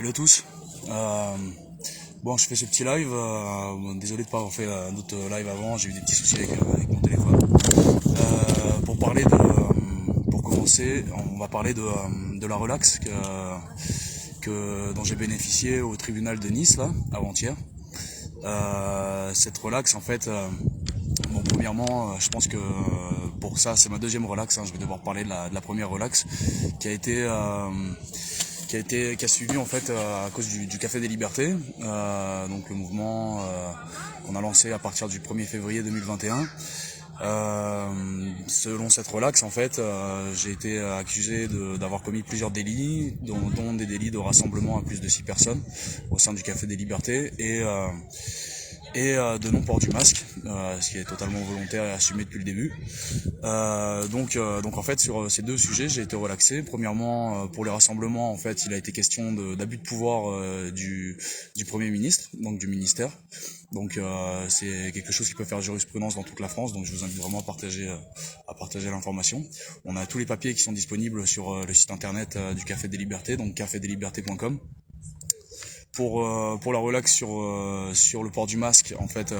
Salut à tous. Euh, bon, je fais ce petit live. Désolé de ne pas avoir fait d'autres live avant. J'ai eu des petits soucis avec mon téléphone. Pour parler pour commencer, on va parler de la relax dont j'ai bénéficié au tribunal de Nice là avant-hier. Cette relax, en fait, bon, premièrement, je pense que pour ça, c'est ma deuxième relax. Je vais devoir parler de la première relax qui a été qui a suivi en fait à cause du Café des Libertés, donc le mouvement qu'on a lancé à partir du 1er février 2021. Selon cette relax, en fait, j'ai été accusé d'avoir commis plusieurs délits, dont des délits de rassemblement à plus de 6 personnes au sein du Café des Libertés et de non-port du masque, ce qui est totalement volontaire et assumé depuis le début. Donc en fait sur ces deux sujets j'ai été relaxé. Premièrement, pour les rassemblements, en fait il a été question d'abus de pouvoir du Premier ministre, donc du ministère. Donc c'est quelque chose qui peut faire jurisprudence dans toute la France, donc je vous invite vraiment à partager l'information. On a tous les papiers qui sont disponibles sur le site internet du Café des Libertés, donc cafedeslibertés.com. Pour la relax sur le port du masque, en fait,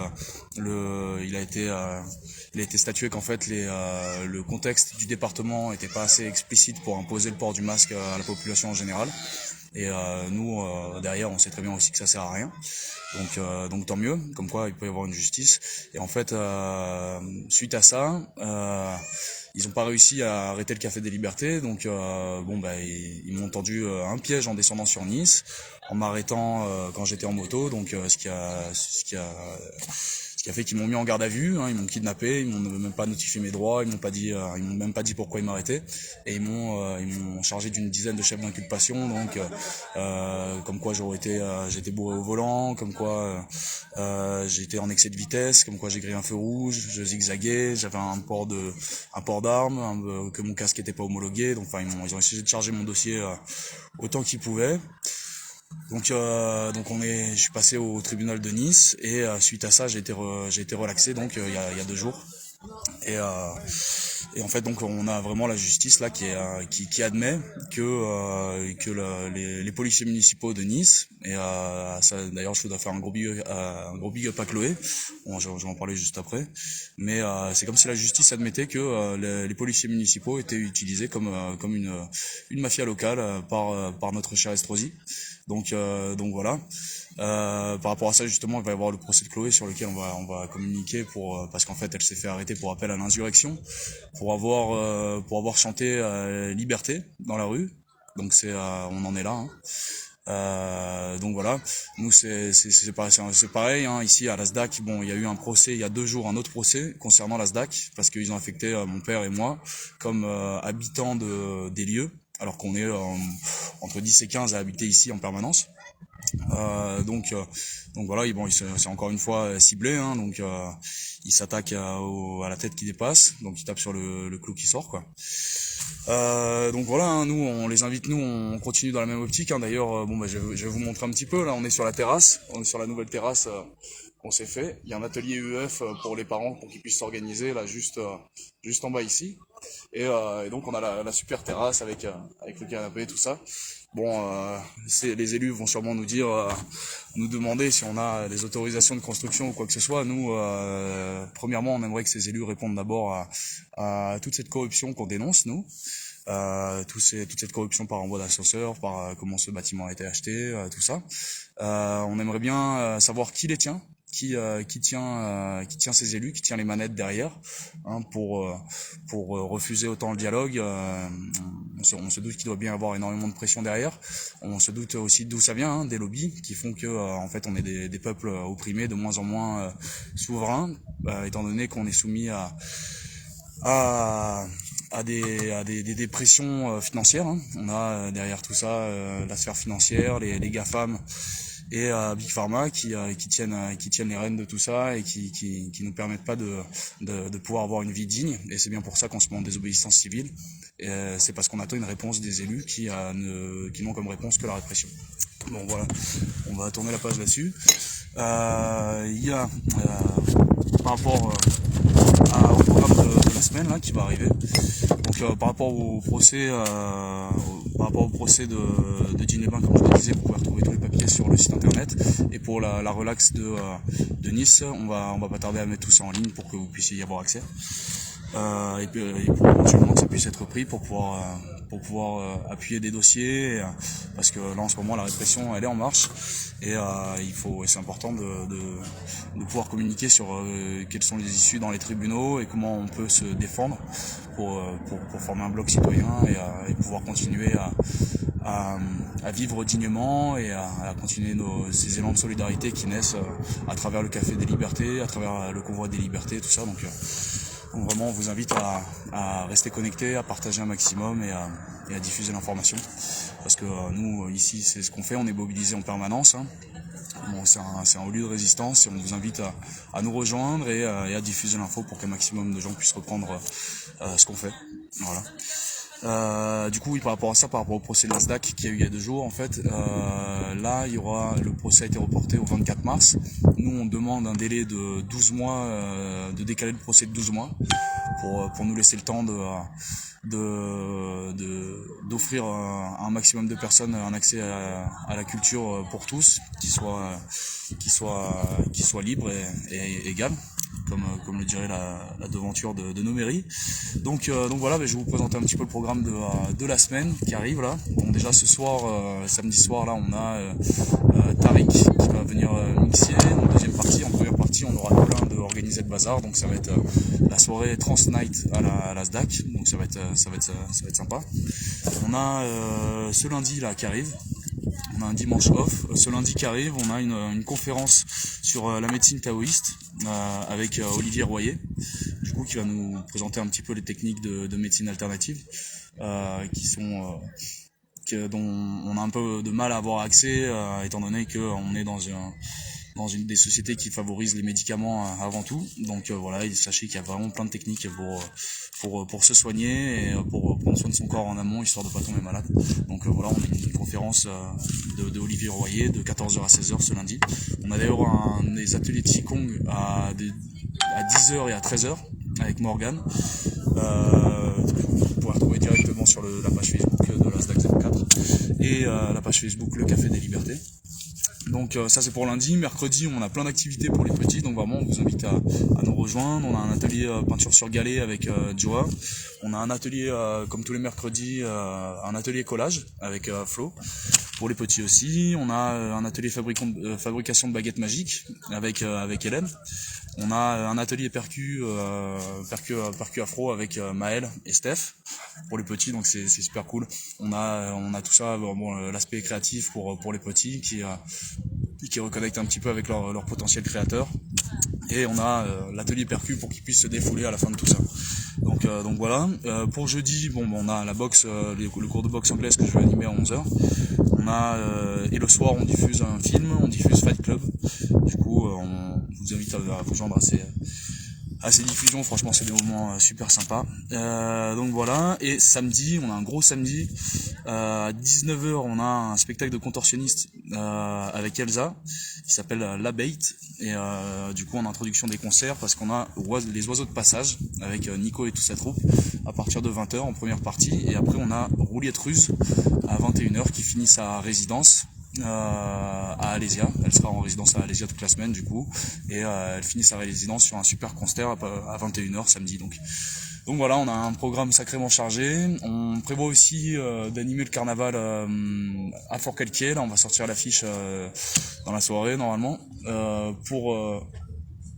il a été statué qu'en fait le contexte du département était pas assez explicite pour imposer le port du masque à la population en général. Et nous derrière, on sait très bien aussi que ça sert à rien. Donc tant mieux, comme quoi il peut y avoir une justice. Et en fait, suite à ça, ils n'ont pas réussi à arrêter le Café des Libertés. Donc ils m'ont tendu un piège en descendant sur Nice, en m'arrêtant quand j'étais en moto. Donc ce qui a fait qu'ils m'ont mis en garde à vue, ils m'ont kidnappé, ils m'ont même pas notifié mes droits, ils m'ont même pas dit pourquoi ils m'arrêtaient, et ils m'ont chargé d'une dizaine de chefs d'inculpation, donc comme quoi j'étais bourré au volant, comme quoi j'étais en excès de vitesse, comme quoi j'ai grillé un feu rouge, je zigzaguais, j'avais un port d'armes, que mon casque était pas homologué, donc enfin ils ont essayé de charger mon dossier autant qu'ils pouvaient. Donc je suis passé au tribunal de Nice et suite à ça j'ai été relaxé donc il y a 2 jours et en fait donc on a vraiment la justice là qui admet que les policiers municipaux de Nice et ça d'ailleurs je dois faire un gros big up à Chloé. Bon, je vais en parler juste après, mais c'est comme si la justice admettait que les policiers municipaux étaient utilisés comme une mafia locale par notre cher Estrosi. Donc voilà. Par rapport à ça justement, il va y avoir le procès de Chloé sur lequel on va communiquer parce qu'en fait elle s'est fait arrêter pour appel à l'insurrection, pour avoir chanté Liberté dans la rue. Donc on en est là. Donc voilà, nous c'est pareil ici à la SDAC. Bon, il y a eu un procès il y a 2 jours, un autre procès concernant la SDAC parce qu'ils ont affecté mon père et moi comme habitants des lieux, alors qu'on est entre 10 et 15 à habiter ici en permanence. Donc voilà, c'est encore une fois ciblé, donc il s'attaque à la tête qui dépasse, donc il tape sur le clou qui sort, quoi. Donc voilà, nous on les invite, nous on continue dans la même optique, D'ailleurs, je vais vous montrer un petit peu. Là on est sur la terrasse, on est sur la nouvelle terrasse qu'on s'est fait. Il y a un atelier UEF pour les parents pour qu'ils puissent s'organiser là juste en bas ici. Et donc on a la super terrasse avec le canapé, tout ça. Bon, les élus vont sûrement nous demander si on a des autorisations de construction ou quoi que ce soit. Nous, premièrement, on aimerait que ces élus répondent d'abord à toute cette corruption qu'on dénonce, nous. Toute cette corruption par envoi d'ascenseur, par comment ce bâtiment a été acheté, tout ça. On aimerait bien savoir qui les tient, qui tient ces élus, qui tient les manettes derrière, pour refuser autant le dialogue. On se doute qu'il doit bien y avoir énormément de pression derrière. On se doute aussi d'où ça vient, des lobbies qui font que en fait on est des peuples opprimés, de moins en moins souverains, étant donné qu'on est soumis à des pressions financières. On a derrière tout ça la sphère financière, les GAFAM et Big Pharma qui tiennent les rênes de tout ça et qui nous permettent pas de pouvoir avoir une vie digne. Et c'est bien pour ça qu'on se met en désobéissance civile. C'est parce qu'on attend une réponse des élus qui n'ont comme réponse que la répression. Bon voilà, on va tourner la page là-dessus. Il y a par rapport au programme de la semaine là qui va arriver. Donc par rapport au procès, de Ginebra, comme je le disais, vous pouvez retrouver tous les papiers sur le site internet. Et pour la relax de Nice, on va pas tarder à mettre tout ça en ligne pour que vous puissiez y avoir accès. Et pour éventuellement que ça puisse être pris pour pouvoir appuyer des dossiers, parce que là en ce moment la répression elle est en marche et c'est important de pouvoir communiquer sur quelles sont les issues dans les tribunaux et comment on peut se défendre pour former un bloc citoyen et pouvoir continuer à vivre dignement et à continuer ces élans de solidarité qui naissent à travers le Café des Libertés, à travers le Convoi des Libertés, tout ça. Donc vraiment, on vous invite à rester connectés, à partager un maximum et à diffuser l'information. Parce que nous, ici, c'est ce qu'on fait, on est mobilisés en permanence. Hein. Bon, c'est un haut lieu de résistance et on vous invite à nous rejoindre et à diffuser l'info pour qu'un maximum de gens puissent reprendre ce qu'on fait. Voilà. Du coup, oui, par rapport à ça, par rapport au procès de l'ASDAC qui a eu il y a 2 jours, en fait, là, le procès a été reporté au 24 mars. Nous, on demande un délai de 12 mois, de décaler le procès de 12 mois pour nous laisser le temps d'offrir à un maximum de personnes un accès à la culture pour tous, qui soit libre et égal, comme le dirait la devanture de nos mairies. Donc voilà, je vais vous présenter un petit peu le programme de la semaine qui arrive là. Donc déjà ce soir, samedi soir là, on a Tariq qui va venir mixer. En deuxième partie, en première partie, on aura plein de organisés de bazar. Donc ça va être la soirée Trans Night à la SDAC. Donc ça va être sympa. On a ce lundi là qui arrive. On a un dimanche off. Ce lundi qui arrive, on a une conférence sur la médecine taoïste avec Olivier Royer, du coup qui va nous présenter un petit peu les techniques de médecine alternative dont on a un peu de mal à avoir accès étant donné qu'on est dans une des sociétés qui favorise les médicaments avant tout. Donc voilà, sachez qu'il y a vraiment plein de techniques pour se soigner et pour prendre soin de son corps en amont, histoire de pas tomber malade. Donc voilà, on a une conférence de Olivier Royer de 14h à 16h ce lundi. On a d'ailleurs des ateliers de Qigong à 10h et à 13h avec Morgane. Vous pouvez retrouver directement sur la page Facebook de la SDAC 04 et la page Facebook Le Café des Libertés. Donc ça c'est pour lundi. Mercredi on a plein d'activités pour les petits, donc vraiment on vous invite à nous rejoindre. On a un atelier peinture sur galet avec Joa. On a un atelier comme tous les mercredis, un atelier collage avec Flo pour les petits aussi. On a un atelier fabrication de baguettes magiques avec Hélène. On a un atelier percu afro avec Maël et Steph pour les petits, donc c'est super cool. On a tout ça, l'aspect créatif pour les petits qui reconnectent un petit peu avec leur potentiel créateur. Et on a l'atelier percu pour qu'ils puissent se défouler à la fin de tout ça. Donc voilà. Pour jeudi, on a la boxe, le cours de boxe anglaise que je vais animer à 11h. Et le soir on diffuse un film, on diffuse Fight Club. Du coup on vous invite à vous joindre à ces diffusions, franchement c'est des moments super sympas. Donc voilà, et samedi, on a un gros samedi, à 19h on a un spectacle de contorsionniste avec Elsa, qui s'appelle La Bait, et du coup en introduction des concerts, parce qu'on a les oiseaux de passage, avec Nico et toute sa troupe, à partir de 20h en première partie, et après on a Rouliette Ruse à 21h qui finit sa résidence à Alésia. Elle sera en résidence à Alésia toute la semaine du coup, et elle finit sa résidence sur un super concert à 21h samedi. Donc voilà, on a un programme sacrément chargé. On prévoit aussi d'animer le carnaval à Fort-Calquier. Là on va sortir l'affiche dans la soirée normalement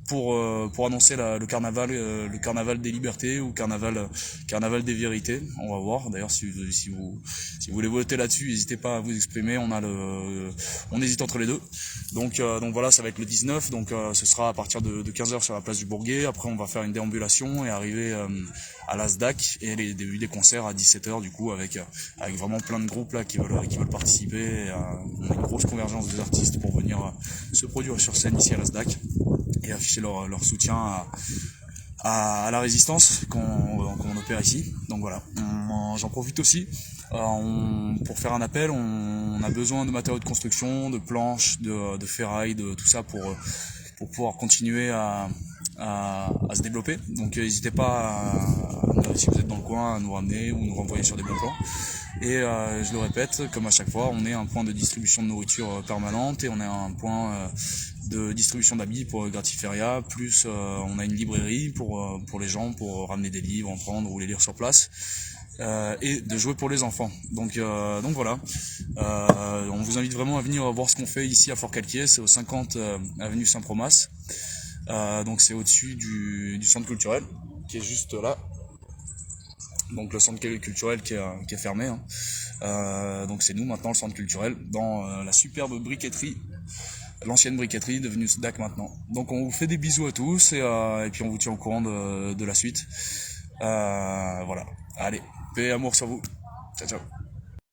pour annoncer le carnaval des libertés ou carnaval des vérités. On va voir. D'ailleurs, si vous voulez voter là-dessus, n'hésitez pas à vous exprimer. On hésite entre les deux. Donc voilà, ça va être le 19. Donc ce sera à partir de 15h sur la place du Bourget. Après, on va faire une déambulation et arriver à la SDAC et les débuts des concerts à 17h du coup avec vraiment plein de groupes là qui veulent participer. On a une grosse convergence des artistes pour venir se produire sur scène ici à la SDAC et afficher leur soutien à la résistance qu'on opère ici. Donc voilà, j'en profite aussi Pour faire un appel, on a besoin de matériaux de construction, de planches, de ferraille, de tout ça pour pouvoir continuer à se développer. Donc n'hésitez pas, si vous êtes dans le coin, à nous ramener ou nous renvoyer sur des bons plans. Et je le répète, comme à chaque fois, on est un point de distribution de nourriture permanente et on est un point de distribution d'habits pour Gratiferia, plus on a une librairie pour les gens, pour ramener des livres, en prendre ou les lire sur place. Et de jouer pour les enfants. Donc voilà. On vous invite vraiment à venir voir ce qu'on fait ici à Fort-Calquier. C'est au 50 avenue Saint-Promas. Donc c'est au-dessus du centre culturel qui est juste là. Donc le centre culturel qui est fermé. Donc c'est nous maintenant le centre culturel dans la superbe briqueterie, l'ancienne briqueterie devenue SDAC maintenant. Donc on vous fait des bisous à tous et puis on vous tient au courant de la suite. Voilà. Allez, paix et amour sur vous. Ciao ciao.